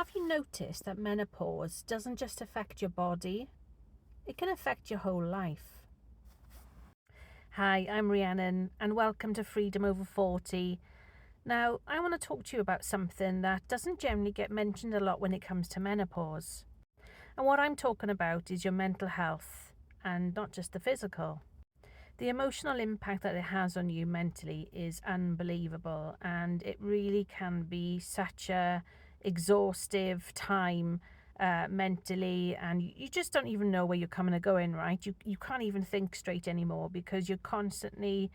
Have you noticed that menopause doesn't just affect your body, it can affect your whole life? Hi, I'm Rhiannon and welcome to Freedom Over 40. Now, I want to talk to you about something that doesn't generally get mentioned a lot when it comes to menopause. And what I'm talking about is your mental health and not just the physical. The emotional impact that it has on you mentally is unbelievable, and it really can be such a exhaustive time mentally, and you just don't even know where you're coming or going, right? You can't even think straight anymore because you're constantly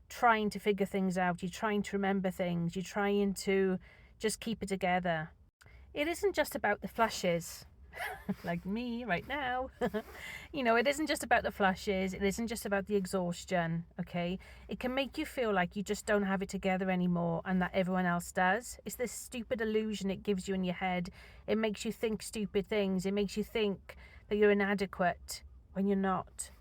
trying to figure things out, you're trying to remember things, you're trying to just keep it together. It isn't just about the flushes like me right now. It isn't just about the flushes, it isn't just about the exhaustion, okay? It can make you feel like you just don't have it together anymore and that everyone else does. It's this stupid illusion it gives you in your head. It makes you think stupid things. It makes you think that you're inadequate when you're not.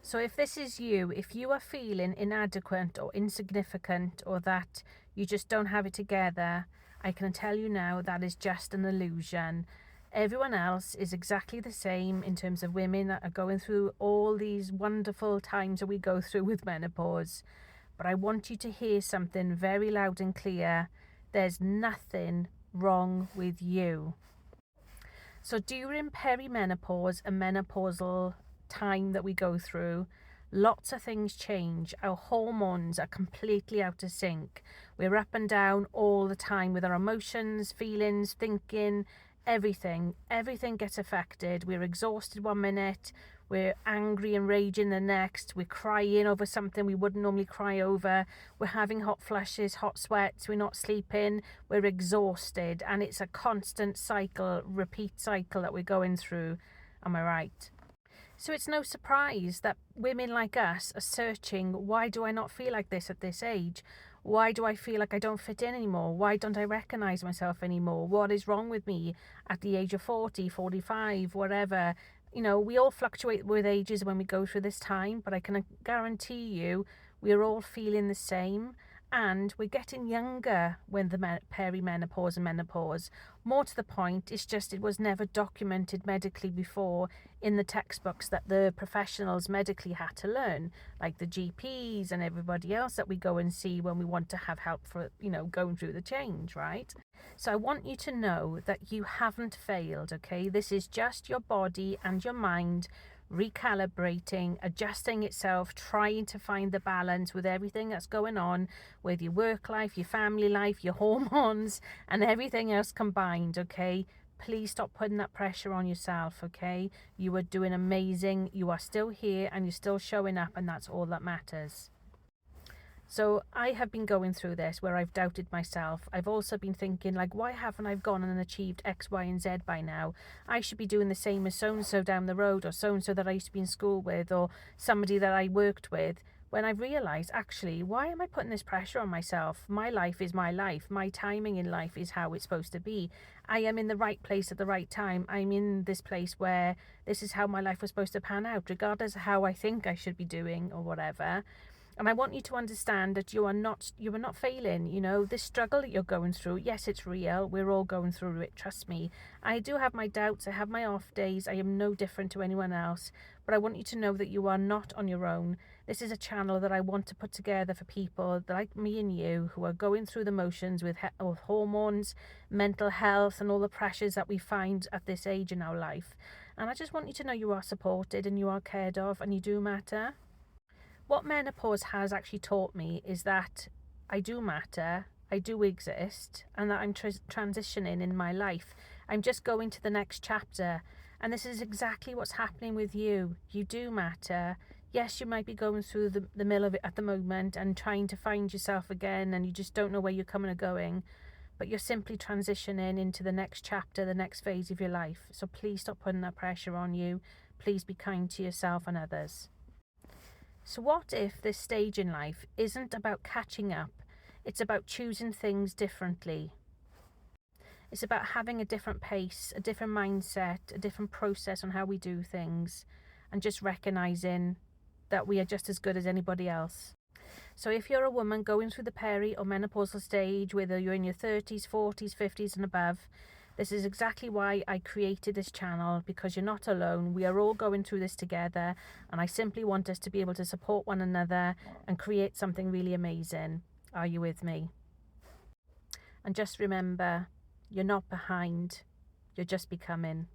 So if this is you, if you are feeling inadequate or insignificant or that you just don't have it together, I can tell you now that is just an illusion. Everyone else is exactly the same in terms of women that are going through all these wonderful times that we go through with menopause. But I want you to hear something very loud and clear. There's nothing wrong with you. So during perimenopause and menopausal time that we go through, lots of things change. Our hormones are completely out of sync. We're up and down all the time with our emotions, feelings, thinking, everything. Everything gets affected. We're exhausted one minute, we're angry and raging the next, we're crying over something we wouldn't normally cry over, we're having hot flushes, hot sweats, we're not sleeping, we're exhausted, and it's a constant cycle, repeat cycle that we're going through. Am I right? So it's no surprise that women like us are searching, why do I not feel like this at this age? Why do I feel like I don't fit in anymore? Why don't I recognize myself anymore? What is wrong with me at the age of 40, 45, whatever? We all fluctuate with ages when we go through this time, but I can guarantee you we're all feeling the same. And we're getting younger when the perimenopause and menopause. More to the point, it's just it was never documented medically before in the textbooks that the professionals medically had to learn, like the GPs and everybody else that we go and see when we want to have help for, going through the change, right? So I want you to know that you haven't failed, okay? This is just your body and your mind recalibrating, adjusting itself, trying to find the balance with everything that's going on with your work life, your family life, your hormones, and everything else combined, okay? Please stop putting that pressure on yourself, okay? You are doing amazing. You are still here and you're still showing up, and that's all that matters. So I have been going through this where I've doubted myself. I've also been thinking, like, why haven't I gone and achieved X, Y, and Z by now? I should be doing the same as so-and-so down the road, or so-and-so that I used to be in school with, or somebody that I worked with. When I've realised, actually, why am I putting this pressure on myself? My life is my life. My timing in life is how it's supposed to be. I am in the right place at the right time. I'm in this place where this is how my life was supposed to pan out, regardless of how I think I should be doing or whatever. And I want you to understand that you are not failing. This struggle that you're going through, yes, it's real. We're all going through it, trust me. I do have my doubts, I have my off days, I am no different to anyone else. But I want you to know that you are not on your own. This is a channel that I want to put together for people like me and you who are going through the motions with hormones, mental health, and all the pressures that we find at this age in our life. And I just want you to know you are supported and you are cared of and you do matter. What menopause has actually taught me is that I do matter, I do exist, and that I'm transitioning in my life. I'm just going to the next chapter, and this is exactly what's happening with you. You do matter. Yes, you might be going through the mill of it at the moment and trying to find yourself again, and you just don't know where you're coming or going, but you're simply transitioning into the next chapter, the next phase of your life. So please stop putting that pressure on you. Please be kind to yourself and others. So what if this stage in life isn't about catching up? It's about choosing things differently. It's about having a different pace, a different mindset, a different process on how we do things, and just recognizing that we are just as good as anybody else. So if you're a woman going through the peri or menopausal stage, whether you're in your 30s, 40s, 50s and above, this is exactly why I created this channel, because you're not alone. We are all going through this together, and I simply want us to be able to support one another and create something really amazing. Are you with me? And just remember, you're not behind, you're just becoming.